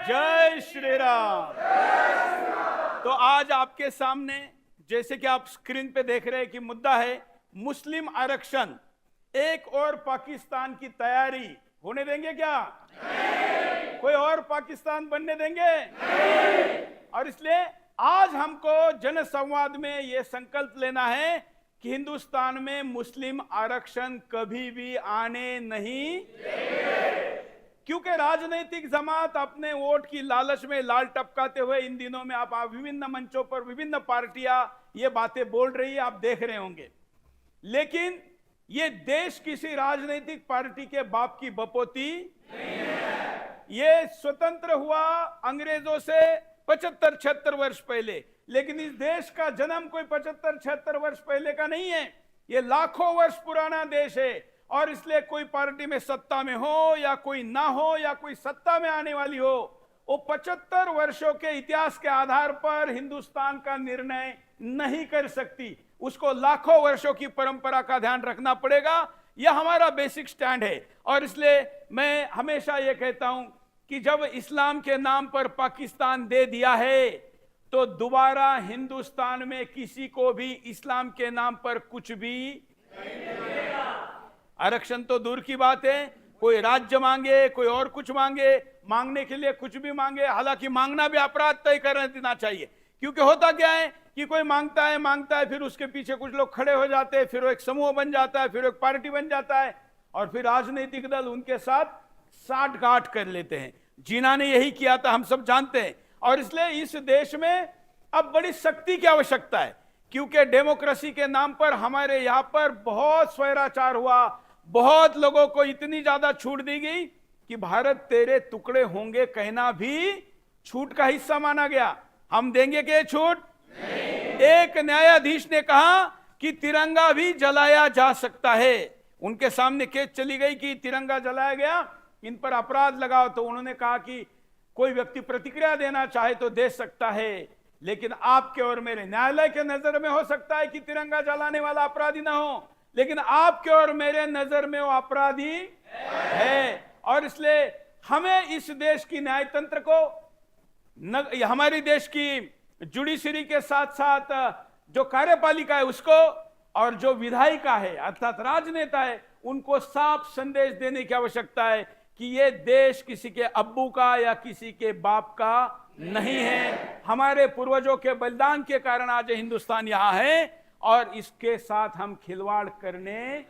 जय श्री राम। तो आज आपके सामने जैसे कि आप स्क्रीन पे देख रहे हैं कि मुद्दा है मुस्लिम आरक्षण। एक और पाकिस्तान की तैयारी होने देंगे क्या? नहीं। कोई और पाकिस्तान बनने देंगे? नहीं। और इसलिए आज हमको जनसंवाद में यह संकल्प लेना है कि हिंदुस्तान में मुस्लिम आरक्षण कभी भी आने नहीं देंगे। क्योंकि राजनीतिक जमात अपने वोट की लालच में लाल टपकाते हुए इन दिनों में आप विभिन्न मंचों पर विभिन्न पार्टियां ये बातें बोल रही है, आप देख रहे होंगे। लेकिन ये देश किसी राजनीतिक पार्टी के बाप की बपोती नहीं है। ये स्वतंत्र हुआ अंग्रेजों से 75-76 वर्ष पहले, लेकिन इस देश का जन्म कोई 75-76 वर्ष पहले का नहीं है। ये लाखों वर्ष पुराना देश है। और इसलिए कोई पार्टी में सत्ता में हो या कोई ना हो या कोई सत्ता में आने वाली हो, वो 75 वर्षों के इतिहास के आधार पर हिंदुस्तान का निर्णय नहीं कर सकती। उसको लाखों वर्षों की परंपरा का ध्यान रखना पड़ेगा। यह हमारा बेसिक स्टैंड है। और इसलिए मैं हमेशा यह कहता हूं कि जब इस्लाम के नाम पर पाकिस्तान दे दिया है तो दोबारा हिंदुस्तान में किसी को भी इस्लाम के नाम पर कुछ भी नहीं मिलेगा। आरक्षण तो दूर की बात है, कोई राज्य मांगे, कोई और कुछ मांगे, मांगने के लिए कुछ भी मांगे। हालांकि मांगना भी अपराध तय कर देना चाहिए, क्योंकि होता क्या है कि कोई मांगता है फिर उसके पीछे कुछ लोग खड़े हो जाते हैं, फिर वो एक समूह बन जाता है, फिर एक पार्टी बन जाता है और फिर राजनीतिक दल उनके साथ साठगांठ कर लेते हैं। जिन्ना ने यही किया था, हम सब जानते हैं। और इसलिए इस देश में अब बड़ी शक्ति की आवश्यकता है, क्योंकि डेमोक्रेसी के नाम पर हमारे यहां पर बहुत स्वैराचार हुआ, बहुत लोगों को इतनी ज्यादा छूट दी गई कि भारत तेरे टुकड़े होंगे कहना भी छूट का हिस्सा माना गया। हम देंगे क्या छूट? नहीं। एक न्यायाधीश ने कहा कि तिरंगा भी जलाया जा सकता है। उनके सामने केस चली गई कि तिरंगा जलाया गया, इन पर अपराध लगाओ। तो उन्होंने कहा कि कोई व्यक्ति प्रतिक्रिया देना चाहे तो दे सकता है, लेकिन आपके और मेरे न्यायालय के नजर में हो सकता है कि तिरंगा जलाने वाला अपराधी ना हो, लेकिन आपके और मेरे नजर में वो अपराधी है। और इसलिए हमें इस देश की न्यायतंत्र को, हमारे देश की जुडिशरी के साथ साथ जो कार्यपालिका है उसको, और जो विधायिका है अर्थात राजनेता है, उनको साफ संदेश देने की आवश्यकता है कि ये देश किसी के अब्बू का या किसी के बाप का नहीं है। हमारे पूर्वजों के बलिदान के कारण आज हिंदुस्तान यहां है और इसके साथ हम खिलवाड़ करने